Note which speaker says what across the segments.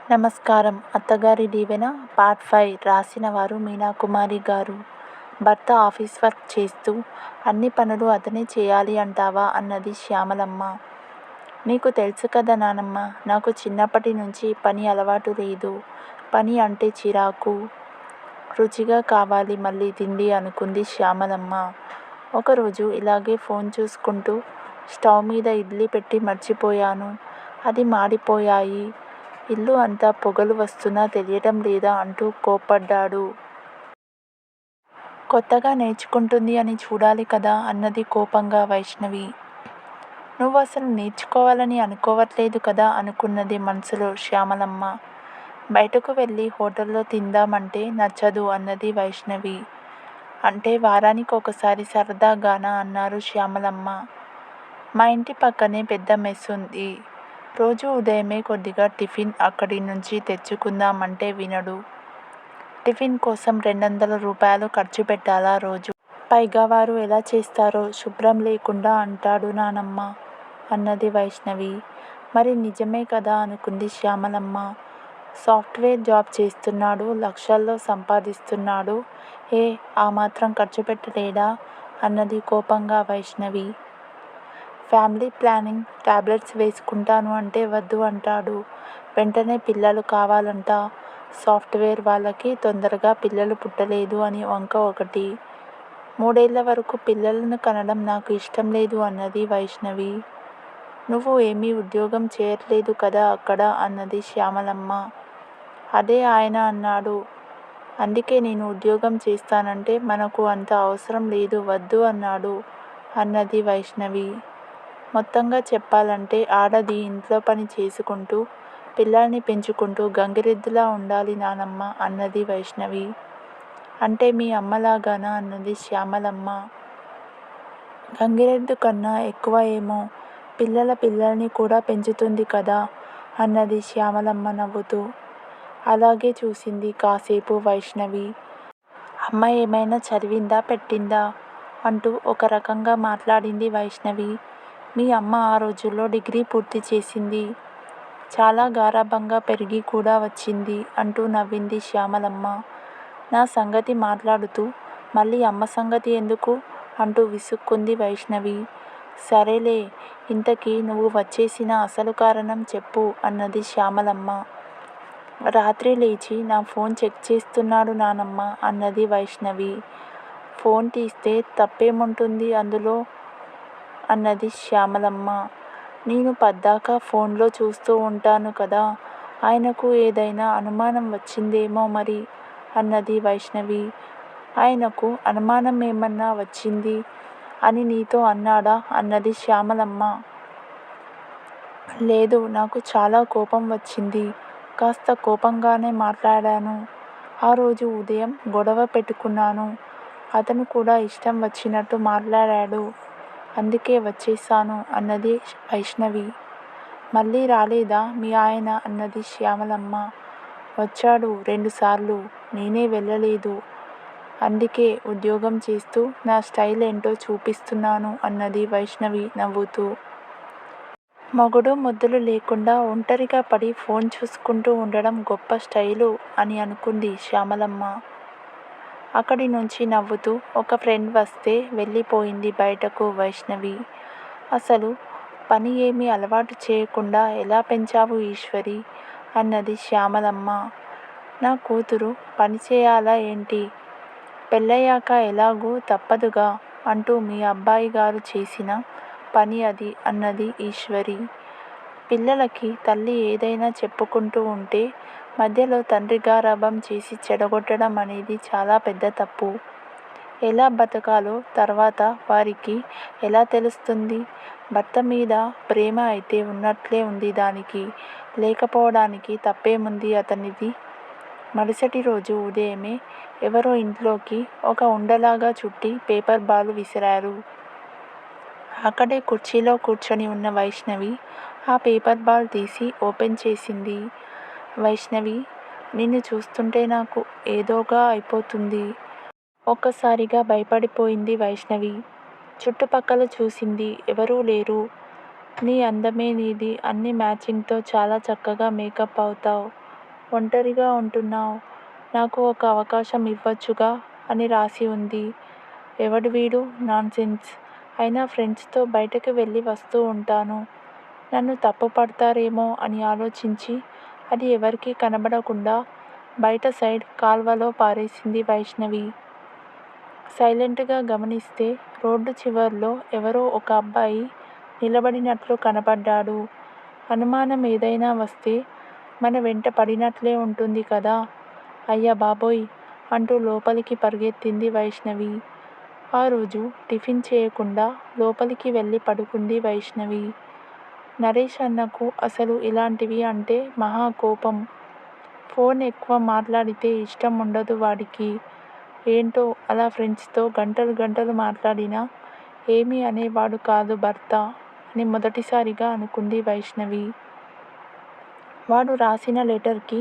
Speaker 1: నమస్కారం. 'అత్తగారి దీవెన' పార్ట్ 5 రాసిన వారు మీనాకుమారి గారు. భర్త ఆఫీస్ వర్క్ చేస్తూ అన్ని పనులు అతనే చేయాలి అంటావా అన్నది శ్యామలమ్మ. నీకు తెలుసు కదా నానమ్మ, నాకు చిన్నప్పటి నుంచి పని అలవాటు లేదు. పని అంటే చిరాకు. రుచిగా కావాలి మళ్ళీ తిండి అనుకుంది శ్యామలమ్మ. ఒకరోజు ఇలాగే ఫోన్ చూసుకుంటూ స్టవ్ మీద ఇడ్లీ పెట్టి మర్చిపోయాను. అది మాడిపోయాయి. ఇల్లు అంతా పొగలు వస్తున్నా తెలియటం లేదా అంటూ కోప్పడ్డాడు. కొత్తగా నేర్చుకుంటుంది అని చూడాలి కదా అన్నది కోపంగా వైష్ణవి. నువ్వు అసలు నేర్చుకోవాలని అనుకోవట్లేదు కదా అనుకున్నది మనసులో శ్యామలమ్మ. బయటకు వెళ్ళి హోటల్లో తిందామంటే నచ్చదు అన్నది వైష్ణవి. అంటే వారానికి ఒకసారి సరదాగానా అన్నారు శ్యామలమ్మ. మా ఇంటి పక్కనే పెద్ద మెస్ ఉంది. రోజు ఉదయమే కొద్దిగా టిఫిన్ అక్కడి నుంచి తెచ్చుకుందామంటే వినడు. టిఫిన్ కోసం 200 రూపాయలు ఖర్చు పెట్టాలా రోజు? పైగా వారు ఎలా చేస్తారో శుభ్రం లేకుండా అంటాడు నానమ్మ అన్నది వైష్ణవి. మరి నిజమే కదా అనుకుంది శ్యామలమ్మ. సాఫ్ట్వేర్ జాబ్ చేస్తున్నాడు, లక్షల్లో సంపాదిస్తున్నాడు. ఆ మాత్రం ఖర్చు పెట్టలేడా అన్నది కోపంగా వైష్ణవి. ఫ్యామిలీ ప్లానింగ్ టాబ్లెట్స్ వేసుకుంటాను అంటే వద్దు అంటాడు. వెంటనే పిల్లలు కావాలంట. సాఫ్ట్వేర్ వాళ్ళకి తొందరగా పిల్లలు పుట్టలేదు అని వంక ఒకటి. 3 ఏళ్ల వరకు పిల్లలను కనడం నాకు ఇష్టం లేదు అన్నది వైష్ణవి. నువ్వు ఏమీ ఉద్యోగం చేయట్లేదు కదా అక్కడ అన్నది శ్యామలమ్మ. అదే ఆయన అన్నాడు. అందుకే నేను ఉద్యోగం చేస్తానంటే మనకు అంత అవసరం లేదు వద్దు అన్నాడు అన్నది వైష్ణవి. మొత్తంగా చెప్పాలంటే ఆడది ఇంట్లో పని చేసుకుంటూ పిల్లల్ని పెంచుకుంటూ గంగిరెద్దులా ఉండాలి నానమ్మ అన్నది వైష్ణవి. అంటే మీ అమ్మలాగానా అన్నది శ్యామలమ్మ. గంగిరెద్దు కన్నా ఎక్కువ ఏమో, పిల్లల్ని కూడా పెంచుతుంది కదా అన్నది శ్యామలమ్మ నవ్వుతూ. అలాగే చూసింది కాసేపు వైష్ణవి. అమ్మ ఏమైనా చదివిందా పెట్టిందా అంటూ ఒక రకంగా మాట్లాడింది వైష్ణవి. మీ అమ్మ ఆ రోజుల్లో డిగ్రీ పూర్తి చేసింది. చాలా గారాబంగా పెరిగి కూడా వచ్చింది అంటూ నవ్వింది శ్యామలమ్మ. నా సంగతి మాట్లాడుతూ మళ్ళీ అమ్మ సంగతి ఎందుకు అంటూ విసుక్కుంది వైష్ణవి. సరేలే, ఇంతకీ నువ్వు వచ్చేసిన అసలు కారణం చెప్పు అన్నది శ్యామలమ్మ. రాత్రి లేచి నా ఫోన్ చెక్ చేస్తున్నాడు నానమ్మ అన్నది వైష్ణవి. ఫోన్ తీస్తే తప్పేముంటుంది అందులో అన్నది శ్యామలమ్మ. నేను పద్దాకా ఫోన్లో చూస్తూ ఉంటాను కదా, ఆయనకు ఏదైనా అనుమానం వచ్చిందేమో మరి అన్నది వైష్ణవి. ఆయనకు అనుమానం ఏమన్నా వచ్చింది అని నీతో అన్నాడా అన్నది శ్యామలమ్మ. లేదు, నాకు చాలా కోపం వచ్చింది. కాస్త కోపంగానే మాట్లాడాను. ఆ రోజు ఉదయం గొడవ పెట్టుకున్నాను. అతను కూడా ఇష్టం వచ్చినట్టు మాట్లాడాడు. అందుకే వచ్చేశాను అన్నది వైష్ణవి. మళ్ళీ రాలేదా మీ ఆయన అన్నది శ్యామలమ్మ. వచ్చాడు 2 సార్లు, నేనే వెళ్ళలేదు. అందుకే ఉద్యోగం చేస్తూ నా స్టైల్ ఏంటో చూపిస్తున్నాను అన్నది వైష్ణవి నవ్వుతూ. మొగుడు ముద్దులు లేకుండా ఒంటరిగా పడి ఫోన్ చూసుకుంటూ ఉండడం గొప్ప స్టైలు అని అనుకుంది శ్యామలమ్మ. అక్కడి నుంచి నవ్వుతూ ఒక ఫ్రెండ్ వస్తే వెళ్ళిపోయింది బయటకు వైష్ణవి. అసలు పని ఏమీ అలవాటు చేయకుండా ఎలా పెంచావు ఈశ్వరి అన్నది శ్యామలమ్మ. నా కూతురు పని చేయాలా ఏంటి? పెళ్ళయ్యాక ఎలాగూ తప్పదుగా అంటూ మీ అబ్బాయి గారు చేసిన పని అది అన్నది ఈశ్వరి. పిల్లలకి తల్లి ఏదైనా చెప్పుకుంటూ ఉంటే మధ్యలో తండ్రి గారాబం చేసి చెడగొట్టడం అనేది చాలా పెద్ద తప్పు. ఎలా బతకాలో తర్వాత వారికి ఎలా తెలుస్తుంది? భర్త మీద ప్రేమ అయితే ఉన్నట్లే ఉంది దానికి, లేకపోవడానికి తప్పేముంది అతనిది? మరుసటి రోజు ఉదయమే ఎవరో ఇంట్లోకి ఒక ఉండలాగా చుట్టి పేపర్ బాల్ విసిరారు. అక్కడే కుర్చీలో కూర్చొని ఉన్న వైష్ణవి ఆ పేపర్ బాల్ తీసి ఓపెన్ చేసింది. వైష్ణవి, నిన్ను చూస్తుంటే నాకు ఏదోగా అయిపోతుంది. ఒక్కసారిగా భయపడిపోయింది వైష్ణవి. చుట్టుపక్కల చూసింది. ఎవరూ లేరు. నీ అందమే నీది, అన్ని మ్యాచింగ్తో చాలా చక్కగా మేకప్ అవుతావు. ఒంటరిగా ఉంటున్నావు, నాకు ఒక అవకాశం ఇవ్వచ్చుగా అని రాసి ఉంది. ఎవడు వీడు నాన్సెన్స్. అయినా ఫ్రెండ్స్తో బయటకు వెళ్ళి వస్తూ ఉంటాను. నన్ను తప్పు పడతారేమో అని ఆలోచించి అది ఎవరికీ కనబడకుండా బయట సైడ్ కాల్వలో పారేసింది వైష్ణవి. సైలెంట్గా గమనిస్తే రోడ్డు చివర్లో ఎవరో ఒక అబ్బాయి నిలబడినట్లు కనపడ్డాడు. అనుమానం ఏదైనా వస్తే మన వెంట పడినట్లే ఉంటుంది కదా. అయ్య బాబోయ్ అంటూ లోపలికి పరిగెత్తింది వైష్ణవి. ఆ రోజు టిఫిన్ చేయకుండా లోపలికి వెళ్ళి పడుకుంది వైష్ణవి. నరేష్ అన్నకు అసలు ఇలాంటివి అంటే మహా కోపం. ఫోన్ ఎక్కువ మాట్లాడితే ఇష్టం ఉండదు వాడికి. ఏంటో అలా ఫ్రెండ్స్తో గంటలు గంటలు మాట్లాడినా ఏమీ అనేవాడు కాదు భర్త అని మొదటిసారిగా అనుకుంది వైష్ణవి. వాడు రాసిన లెటర్కి,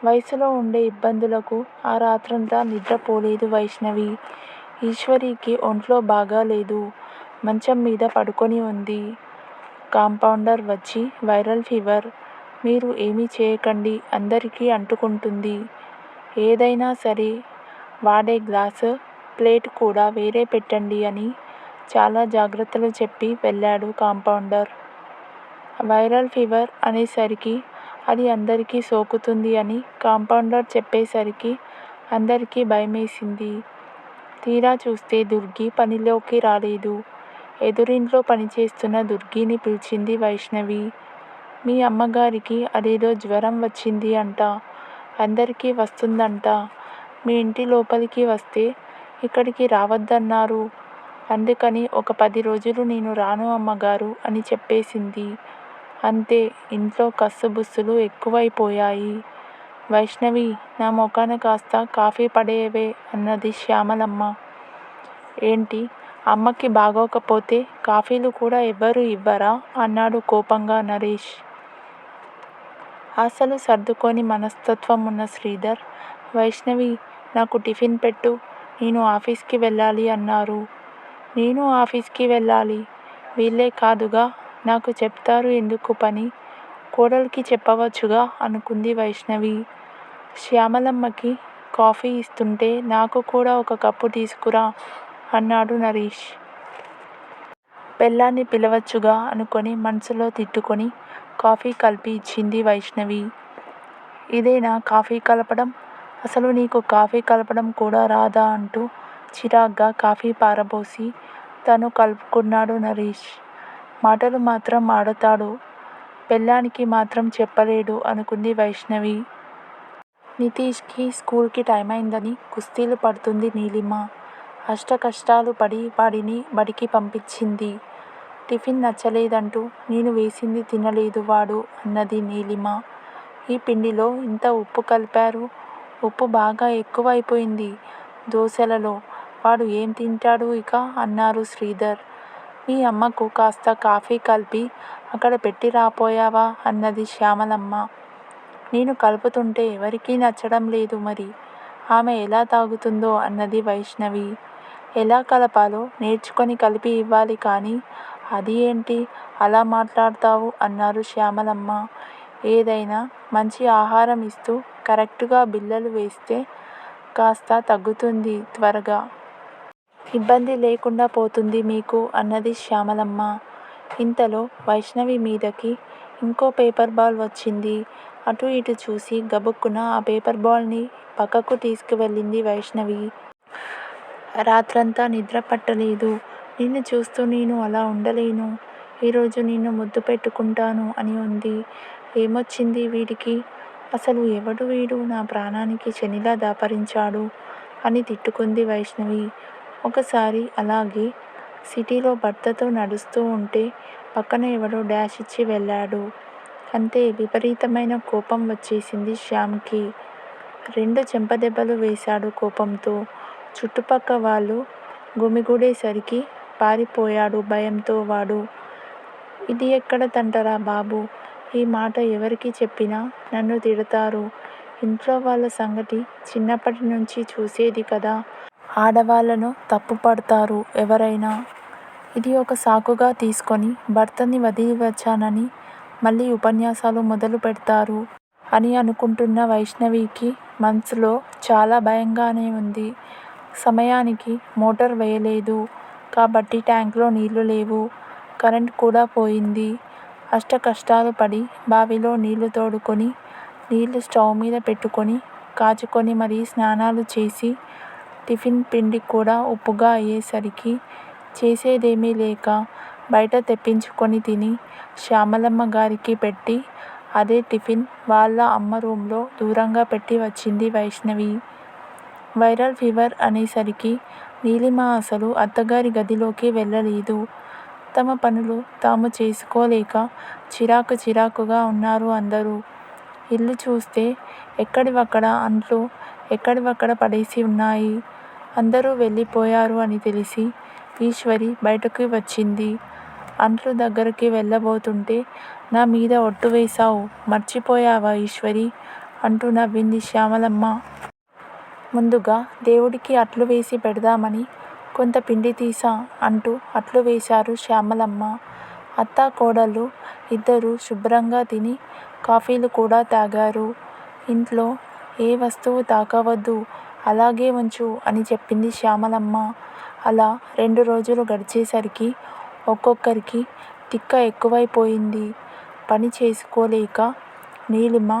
Speaker 1: వయసులో ఉండే ఇబ్బందులకు ఆ రాత్రంతా నిద్రపోలేదు వైష్ణవి. ఈశ్వరికి ఒంట్లో బాగాలేదు. మంచం మీద పడుకొని ఉంది. కాంపౌండర్ వచ్చి వైరల్ ఫీవర్, మీరు ఏమీ చేయకండి, అందరికీ అంటుకుంటుంది. ఏదైనా సరే వాడే గ్లాసు ప్లేట్ కూడా వేరే పెట్టండి అని చాలా జాగ్రత్తలు చెప్పి వెళ్ళాడు కాంపౌండర్. వైరల్ ఫీవర్ అనేసరికి అది అందరికీ సోకుతుంది అని కాంపౌండర్ చెప్పేసరికి అందరికీ భయమేసింది. తీరా చూస్తే దుర్గి పనిలోకి రాలేదు. ఎదురింట్లో పనిచేస్తున్న దుర్గిని పిలిచింది వైష్ణవి. మీ అమ్మగారికి అదేదో జ్వరం వచ్చింది అంట, అందరికీ వస్తుందంట. మీ ఇంటి లోపలికి వస్తే ఇక్కడికి రావద్దన్నారు. అందుకని ఒక 10 రోజులు నేను రాను అమ్మగారు అని చెప్పేసింది. అంతే, ఇంట్లో కస్సుబుస్సులు ఎక్కువైపోయాయి. వైష్ణవి, నా మొఖాన కాస్త కాఫీ పడేయవే అన్నది శ్యామలమ్మ. ఏంటి, అమ్మకి బాగోకపోతే కాఫీలు కూడా ఎవ్వరూ ఇవ్వరా అన్నాడు కోపంగా నరేష్. అసలు సర్దుకోని మనస్తత్వం ఉన్న శ్రీధర్, వైష్ణవి నాకు టిఫిన్ పెట్టు, నేను ఆఫీస్కి వెళ్ళాలి అన్నారు. నేను ఆఫీస్కి వెళ్ళాలి, వీళ్ళే కాదుగా నాకు చెప్తారు ఎందుకు పని, కోడలికి చెప్పవచ్చుగా అనుకుంది వైష్ణవి. శ్యామలమ్మకి కాఫీ ఇస్తుంటే నాకు కూడా ఒక కప్పు తీసుకురా అన్నాడు నరేష్. పెళ్ళాన్ని పిలవచ్చుగా అనుకొని మనసులో తిట్టుకొని కాఫీ కలిపి ఇచ్చింది వైష్ణవి. ఇదేనా కాఫీ కలపడం, అసలు నీకు కాఫీ కలపడం కూడా రాదా అంటూ చిరాగ్గా కాఫీ పారబోసి తను కలుపుకున్నాడు నరేష్. మాటలు మాత్రం ఆడతాడు, పెళ్ళానికి మాత్రం చెప్పలేడు అనుకుంది వైష్ణవి. నితీష్కి స్కూల్కి టైం అయిందని కుస్తీలు పడుతుంది నీలిమ. అష్టకష్టాలు పడి వాడిని బడికి పంపించింది. టిఫిన్ నచ్చలేదంటూ నేను వేసింది తినలేదు వాడు అన్నది నీలిమ. ఈ పిండిలో ఇంత ఉప్పు కలిపారు, ఉప్పు బాగా ఎక్కువైపోయింది దోశలలో, వాడు ఏం తింటాడు ఇక అన్నారు శ్రీధర్. మీ అమ్మకు కాస్త కాఫీ కలిపి అక్కడ పెట్టి రాపోయావా అన్నది శ్యామలమ్మ. నేను కలుపుతుంటే ఎవరికీ నచ్చడం లేదు మరి, ఆమె ఎలా తాగుతుందో అన్నది వైష్ణవి. ఎలా కలపాలో నేర్చుకొని కలిపి ఇవ్వాలి కానీ అది ఏంటి అలా మాట్లాడతావు అన్నారు శ్యామలమ్మ. ఏదైనా మంచి ఆహారం ఇస్తూ కరెక్టుగా బిళ్ళలు వేస్తే కాస్త తగ్గుతుంది త్వరగా, ఇబ్బంది లేకుండా పోతుంది మీకు అన్నది శ్యామలమ్మ. ఇంతలో వైష్ణవి మీదకి ఇంకో పేపర్ బాల్ వచ్చింది. అటు ఇటు చూసి గబుక్కున ఆ పేపర్ బాల్ని పక్కకు తీసుకువెళ్ళింది వైష్ణవి. రాత్రంతా నిద్ర పట్టలేదు. నిన్ను చూస్తూ నేను అలా ఉండలేను, ఈరోజు నిన్ను ముద్దు పెట్టుకుంటాను అని ఉంది. ఏమొచ్చింది వీడికి, అసలు ఎవడు వీడు నా ప్రాణానికి శనిలా దాపరించాడు అని తిట్టుకుంది వైష్ణవి. ఒకసారి అలాగే సిటీలో భర్తతో నడుస్తూ ఉంటే పక్కన ఎవడో డాష్ ఇచ్చి వెళ్ళాడు. అంతే, విపరీతమైన కోపం వచ్చేసింది శ్యామ్కి. 2 చెంపదెబ్బలు వేశాడు కోపంతో. చుట్టుపక్క వాళ్ళు గుమిగూడేసరికి పారిపోయాడు భయంతో వాడు. ఇది ఎక్కడ తంటరా బాబు, ఈ మాట ఎవరికి చెప్పినా నన్ను తిడతారు. ఇంట్లో వాళ్ళ సంగతి చిన్నప్పటి నుంచి చూసేది కదా, ఆడవాళ్ళను తప్పు పడతారు ఎవరైనా. ఇది ఒక సాకుగా తీసుకొని భర్తని వదిలి వచ్చానని మళ్ళీ ఉపన్యాసాలు మొదలు పెడతారు. అని అనుకుంటున్న వైష్ణవికి మనసులో చాలా భయంగానే ఉంది. సమయానికి మోటార్ వేయలేదు కాబట్టి ట్యాంకులో నీళ్లు లేవు. కరెంట్ కూడా పోయింది. అష్టకష్టాలు పడి బావిలో నీళ్లు తోడుకొని, నీళ్లు స్టవ్ మీద పెట్టుకొని, కాచుకొని మరీ స్నానాలు చేసి, టిఫిన్ పిండి కూడా ఉప్పుగా అయ్యేసరికి చేసేదేమీ లేక బయట తెప్పించుకొని తిని శ్యామలమ్మ గారికి పెట్టి, అదే టిఫిన్ వాళ్ళ అమ్మ రూంలో దూరంగా పెట్టి వచ్చింది వైష్ణవి. వైరల్ ఫీవర్ అనేసరికి నీలిమ అసలు అత్తగారి గదిలోకి వెళ్ళలేదు. తమ పనులు తాము చేసుకోలేక చిరాకుగా ఉన్నారు అందరూ. ఇల్లు చూస్తే ఎక్కడివక్కడ అంట్లు ఎక్కడివక్కడ పడేసి ఉన్నాయి. అందరూ వెళ్ళిపోయారు అని తెలిసి ఈశ్వరి బయటకు వచ్చింది. అంట్లు దగ్గరికి వెళ్ళబోతుంటే, నా మీద ఒట్టు వేశావు, మర్చిపోయావా ఈశ్వరి అంటూ నవ్వింది శ్యామలమ్మ. ముందుగా దేవుడికి అట్లు వేసి పెడదామని కొంత పిండి తీసా అంటూ అట్లు వేశారు శ్యామలమ్మ. అత్తా కోడళ్ళు ఇద్దరూ శుభ్రంగా తిని కాఫీలు కూడా తాగారు. ఇంట్లో ఏ వస్తువు తాకవద్దు, అలాగే ఉంచు అని చెప్పింది శ్యామలమ్మ. అలా 2 రోజులు గడిచేసరికి ఒక్కొక్కరికి తిక్క ఎక్కువైపోయింది. పని చేసుకోలేక నీలిమ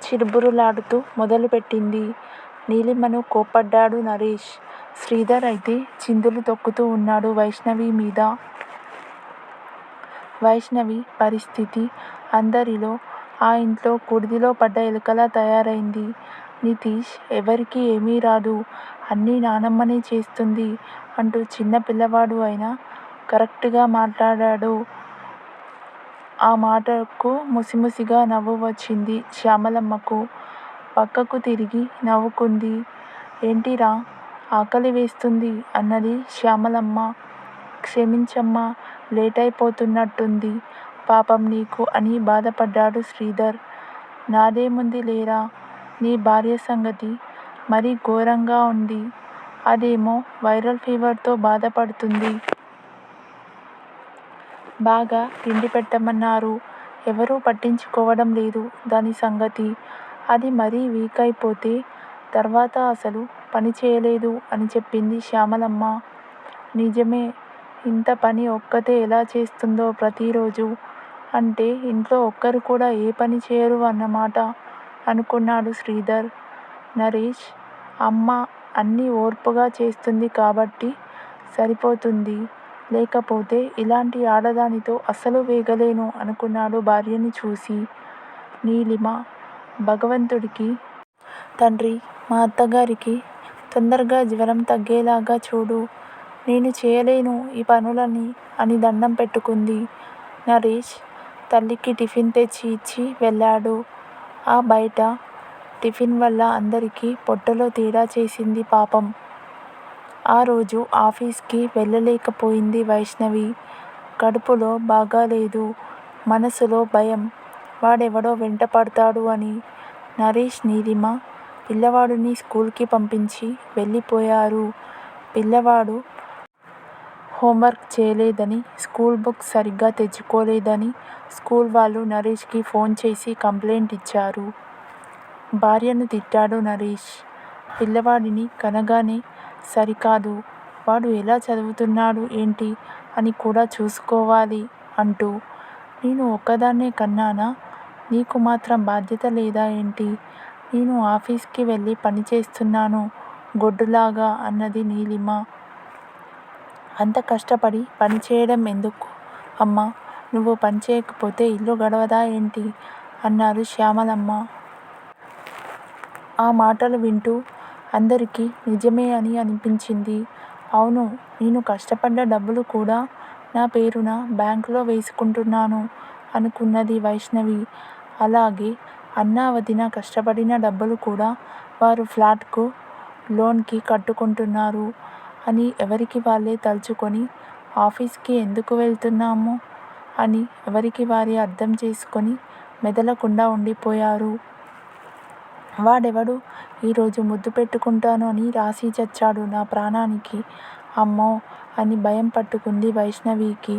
Speaker 1: చిరుబురులాడుతూ మొదలుపెట్టింది. నీలిమను కోప్పడ్డాడు నరేష్. శ్రీధర్ అయితే చిందులు తొక్కుతూ ఉన్నాడు వైష్ణవి మీద. వైష్ణవి పరిస్థితి అందరిలో ఆ ఇంట్లో కుడితిలో పడ్డ ఎలుకలా తయారైంది. నితీష్ ఎవరికీ ఏమీ రాదు, అన్నీ నానమ్మనే చేస్తుంది అంటూ చిన్న పిల్లవాడు అయినా కరెక్టుగా మాట్లాడాడు. ఆ మాటకు ముసిముసిగా నవ్వు వచ్చింది శ్యామలమ్మకు. పక్కకు తిరిగి నవ్వుకుంది. ఏంటిరా, ఆకలి వేస్తుంది అన్నది శ్యామలమ్మ. క్షమించమ్మా, లేటైపోతున్నట్టుంది పాపం నీకు అని బాధపడ్డాడు శ్రీధర్. నాదేముంది లేరా, నీ భార్య సంగతి మరీ ఘోరంగా ఉంది. అదేమో వైరల్ ఫీవర్తో బాధపడుతుంది. బాగా తిండి పెట్టమన్నారు, ఎవరూ పట్టించుకోవడం లేదు దాని సంగతి. అది మరీ వీక్ అయిపోతే తర్వాత అసలు పని చేయలేదు అని చెప్పింది శ్యామలమ్మ. నిజమే, ఇంత పని ఒక్కతే ఎలా చేస్తుందో ప్రతిరోజు. అంటే ఇంట్లో ఒక్కరు కూడా ఏ పని చేయరు అన్నమాట అనుకున్నాడు శ్రీధర్. నరేష్, అమ్మ అన్నీ ఓర్పుగా చేస్తుంది కాబట్టి సరిపోతుంది, లేకపోతే ఇలాంటి ఆడదానితో అస్సలు వేగలేను అనుకున్నాడు భార్యని చూసి. నీలిమ, భగవంతుడికి తండ్రి, మా అత్తగారికి తొందరగా జ్వరం తగ్గేలాగా చూడు, నేను చేయలేను ఈ పనులని అని దండం పెట్టుకుంది. నరేష్ తల్లికి టిఫిన్ తెచ్చి ఇచ్చి వెళ్ళాడు. ఆ బయట టిఫిన్ వల్ల అందరికీ పొట్టలో తేడా చేసింది పాపం. ఆ రోజు ఆఫీస్కి వెళ్ళలేకపోయింది వైష్ణవి. కడుపులో బాగాలేదు, మనసులో భయం, వాడెవడో వెంట పడతాడు అని. నరేష్, నీలిమ పిల్లవాడిని స్కూల్కి పంపించి వెళ్ళిపోయారు. పిల్లవాడు హోంవర్క్ చేయలేదని, స్కూల్ బుక్స్ సరిగ్గా తెచ్చుకోలేదని స్కూల్ వాళ్ళు నరేష్కి ఫోన్ చేసి కంప్లైంట్ ఇచ్చారు. భార్యను తిట్టాడు నరేష్. పిల్లవాడిని కనగానే సరికాదు, వాడు ఎలా చదువుతున్నాడు ఏంటి అని కూడా చూసుకోవాలి అంటూ. నేను ఒక్కదాన్నే కన్నానా, నీకు మాత్రం బాధ్యత లేదా ఏంటి? నేను ఆఫీస్కి వెళ్ళి పని చేస్తున్నాను గొడ్డులాగా అన్నది నీలిమ. అంత కష్టపడి పని చేయడం ఎందుకు అమ్మా, నువ్వు పని చేయకపోతే ఇల్లు గడవదా ఏంటి అన్నారు శ్యామలమ్మ. ఆ మాటలు వింటూ అందరికీ నిజమే అని అనిపించింది. అవును, నేను కష్టపడ్డ డబ్బులు కూడా నా పేరున బ్యాంకులో వేసుకుంటున్నాను అనుకున్నది వైష్ణవి. అలాగే అన్నా వదిన కష్టపడిన డబ్బులు కూడా వారు ఫ్లాట్కు లోన్కి కట్టుకుంటున్నారు అని ఎవరికి వాళ్ళే తలుచుకొని ఆఫీస్కి ఎందుకు వెళ్తున్నాము అని ఎవరికి వారే అర్థం చేసుకొని మెదలకుండా ఉండిపోయారు. వాడెవడు ఈరోజు ముద్దు పెట్టుకుంటాను అని రాసి చచ్చాడు నా ప్రాణానికి, అమ్మో అని భయం పట్టుకుంది వైష్ణవికి.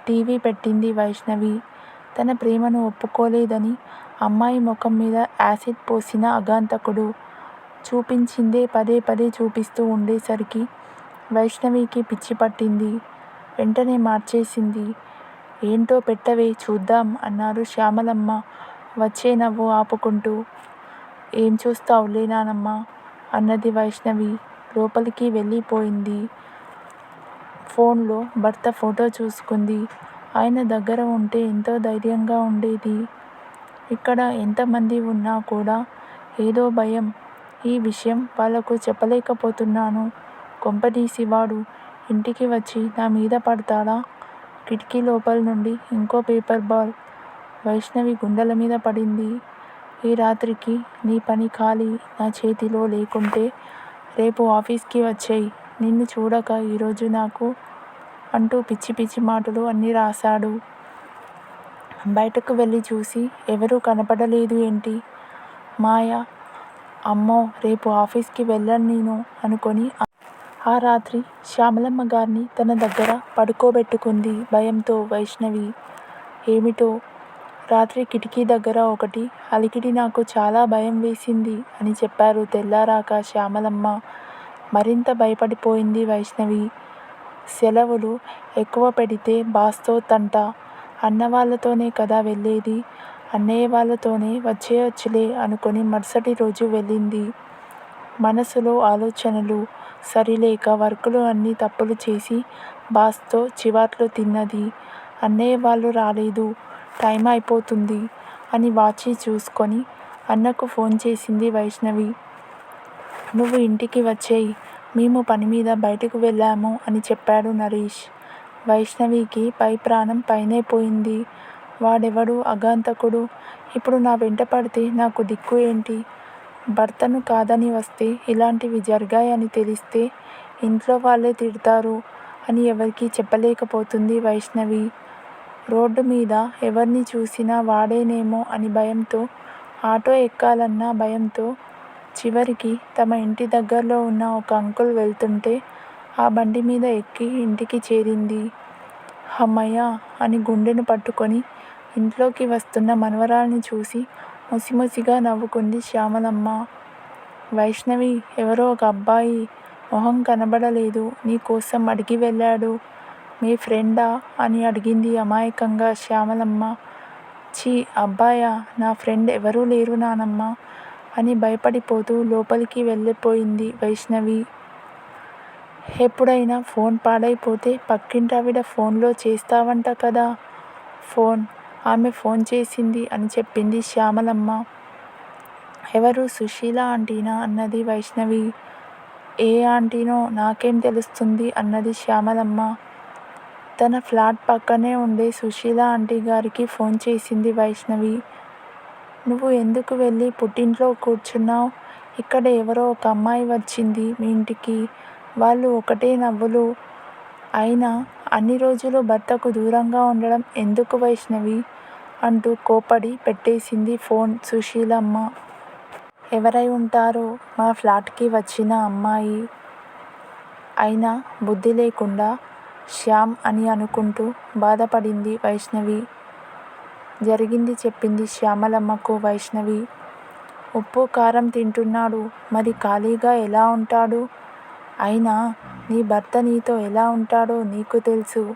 Speaker 1: టీవీ పెట్టింది వైష్ణవి. తన ప్రేమను ఒప్పుకోలేదని అమ్మాయి ముఖం మీద యాసిడ్ పోసిన అగాంతకుడు. చూపించిందే పదే పదే చూపిస్తూ ఉండేసరికి వైష్ణవికి పిచ్చి పట్టింది. వెంటనే మార్చేసింది. ఏంటో పెట్టవే చూద్దాం అన్నారు శ్యామలమ్మ వచ్చే నవ్వు ఆపుకుంటూ. ఏం చూస్తావులే నానమ్మ అన్నది వైష్ణవి. లోపలికి వెళ్ళిపోయింది. ఫోన్లో భర్త ఫోటో చూసుకుంది. ఆయన దగ్గర ఉంటే ఎంతో ధైర్యంగా ఉండేది. ఇక్కడ ఎంతమంది ఉన్నా కూడా ఏదో భయం. ఈ విషయం వాళ్లకు చెప్పలేకపోతున్నాను. కొంపదీసి వాడు ఇంటికి వచ్చి నా మీద పడతాడా? కిటికీ లోపల నుండి ఇంకో పేపర్ బాల్ వైష్ణవి గుండెల మీద పడింది. ఈ రాత్రికి నీ పని ఖాళీ. నా చేతిలో లేకుంటే రేపు ఆఫీస్కి వచ్చేయ్. నిన్ను చూడక ఈరోజు నాకు అంటూ పిచ్చి పిచ్చి మాటలు అన్నీ రాశాడు. బయటకు వెళ్ళి చూసి ఎవరూ కనపడలేదు ఏంటి? మాయ. అమ్మో రేపు ఆఫీస్కి వెళ్ళను నేను అనుకొని ఆ రాత్రి శ్యామలమ్మ గారిని తన దగ్గర పడుకోబెట్టుకుంది భయంతో వైష్ణవి. ఏమిటో రాత్రి కిటికీ దగ్గర ఒకటి అలికిడి నాకు చాలా భయం వేసింది అని చెప్పారు తెల్లారాక శ్యామలమ్మ. మరింత భయపడిపోయింది వైష్ణవి. సెలవులు ఎక్కువ పెడితే బాస్తో తంట. అన్నవాళ్లతోనే కదా వెళ్ళేది. అన్నయ్య వాళ్ళతోనే వచ్చేయొచ్చులే అనుకొని మరుసటి రోజు వెళ్ళింది. మనసులో ఆలోచనలు సరిలేక వర్కులు అన్నీ తప్పులు చేసి బాస్తో చివాట్లు తిన్నది. అన్నయ్య వాళ్ళు రాలేదు. టైం అయిపోతుంది అని వాచి చూసుకొని అన్నకు ఫోన్ చేసింది వైష్ణవి. నువ్వు ఇంటికి వచ్చేయ్. మేము పనిమీద బయటకు వెళ్ళాము అని చెప్పాడు నరేష్. వైష్ణవికి పై ప్రాణం పైనే పోయింది. వాడెవడు అగాంతకుడు? ఇప్పుడు నా వెంట పడితే నాకు దిక్కు ఏంటి? భర్తను కాదని వస్తే ఇలాంటివి జరిగాయని తెలిస్తే ఇంట్లో వాళ్ళే తిడతారు అని ఎవరికీ చెప్పలేకపోతుంది వైష్ణవి. రోడ్డు మీద ఎవరిని చూసినా వాడేనేమో అని భయంతో, ఆటో ఎక్కాలన్న భయంతో చివరికి తమ ఇంటి దగ్గరలో ఉన్న ఒక అంకుల్ వెళ్తుంటే ఆ బండి మీద ఎక్కి ఇంటికి చేరింది. హమ్మయ్య అని గుండెను పట్టుకొని ఇంట్లోకి వస్తున్న మనవరాల్ని చూసి ముసిముసిగా నవ్వుకుంది శ్యామలమ్మ. వైష్ణవి ఎవరో ఒక అబ్బాయి మొహం కనబడలేదు. నీ కోసం అడిగి వెళ్ళాడు. మీ ఫ్రెండా అని అడిగింది అమాయకంగా శ్యామలమ్మ. ఛీ అబ్బాయా? నా ఫ్రెండ్ ఎవరూ లేరు నానమ్మ అని భయపడిపోతూ లోపలికి వెళ్ళిపోయింది వైష్ణవి. ఎప్పుడైనా ఫోన్ పాడైపోతే పక్కింటావిడ ఫోన్లో చేస్తావంట కదా. ఫోన్ ఆమె ఫోన్ చేసింది అని చెప్పింది శ్యామలమ్మ. ఎవరు? సుశీల ఆంటీనా అన్నది వైష్ణవి. ఏ ఆంటీనో నాకేం తెలుస్తుంది అన్నది శ్యామలమ్మ. తన ఫ్లాట్ పక్కనే ఉండే సుశీల ఆంటీ గారికి ఫోన్ చేసింది వైష్ణవి. నువ్వు ఎందుకు వెళ్ళి పుట్టింట్లో కూర్చున్నావు? ఇక్కడ ఎవరో ఒక అమ్మాయి వచ్చింది మీ ఇంటికి. వాళ్ళు ఒకటే నవ్వులు. అయినా అన్ని రోజులు భర్తకు దూరంగా ఉండడం ఎందుకు వైష్ణవి అంటూ కోపడి పెట్టేసింది ఫోన్ సుశీలమ్మ. ఎవరై ఉంటారో? మా ఫ్లాట్కి వచ్చిన అమ్మాయి. అయినా బుద్ధి లేకుండా శ్యామ్ అని అనుకుంటూ బాధపడింది వైష్ణవి. జరిగింది చెప్పింది శ్యామలమ్మకు వైష్ణవి. ఉప్పు కారం తింటున్నాడు. మరి ఖాళీగా ఎలా ఉంటాడు? అయినా నీ భర్త నీతో ఎలా ఉంటాడో నీకు తెలుసు.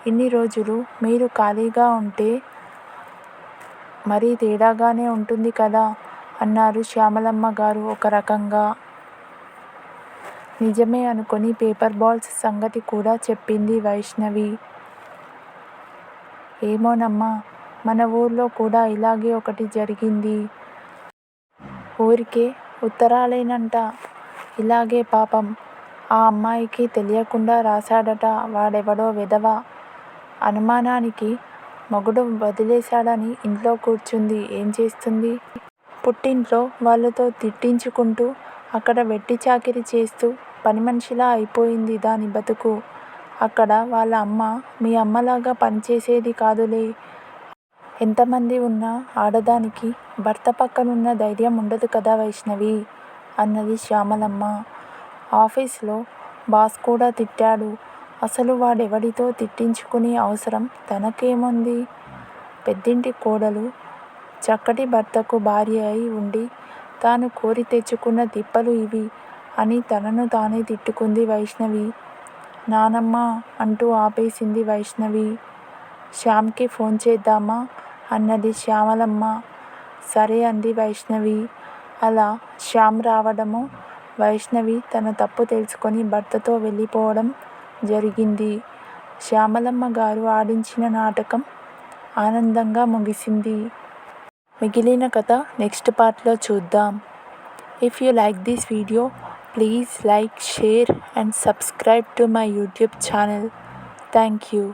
Speaker 1: ఇన్ని రోజులు మీరు ఖాళీగా ఉంటే మరీ తేడాగానే ఉంటుంది కదా అన్నారు శ్యామలమ్మ గారు ఒక రకంగా. నిజమే అనుకొని పేపర్ బాల్స్ సంగతి కూడా చెప్పింది వైష్ణవి. ఏమోనమ్మా, మన ఊర్లో కూడా ఇలాగే ఒకటి జరిగింది. ఊరికే ఉత్తరాలేనంట. ఇలాగే పాపం ఆ అమ్మాయికి తెలియకుండా రాశాడట వాడెవడో వెధవ. అనుమానానికి మొగుడు వదిలేశాడని ఇంట్లో కూర్చుంది. ఏం చేస్తుంది? పుట్టింట్లో వాళ్ళతో తిట్టించుకుంటూ అక్కడ వెట్టి చాకిరీ చేస్తూ పనిమనిషిలా అయిపోయింది దాని బతుకు. అక్కడ వాళ్ళ అమ్మ మీ అమ్మలాగా పనిచేసేది కాదులే. ఎంతమంది ఉన్నా ఆడదానికి భర్త పక్కనున్న ధైర్యం ఉండదు కదా వైష్ణవి అన్నది శ్యామలమ్మ. ఆఫీస్లో బాస్ కూడా తిట్టాడు. అసలు వాడెవడితో తిట్టించుకునే అవసరం తనకేముంది? పెద్దింటి కోడలు చక్కటి భర్తకు భార్య అయి ఉండి తాను కోరి తెచ్చుకున్న తిప్పలు ఇవి అని తనను తానే తిట్టుకుంది వైష్ణవి. నానమ్మ అంటూ ఆపేసింది వైష్ణవి. శ్యామ్కి ఫోన్ చేద్దామా అన్నది శ్యామలమ్మ. సరే అంది వైష్ణవి. అలా శ్యామ్ రావడము, వైష్ణవి తన తప్పు తెలుసుకొని భర్తతో వెళ్ళిపోవడం జరిగింది. శ్యామలమ్మ గారు ఆడించిన నాటకం ఆనందంగా ముగిసింది. మిగిలిన కథ నెక్స్ట్ పార్ట్లో చూద్దాం. If you like this video, please like, share and subscribe to my YouTube channel. Thank you.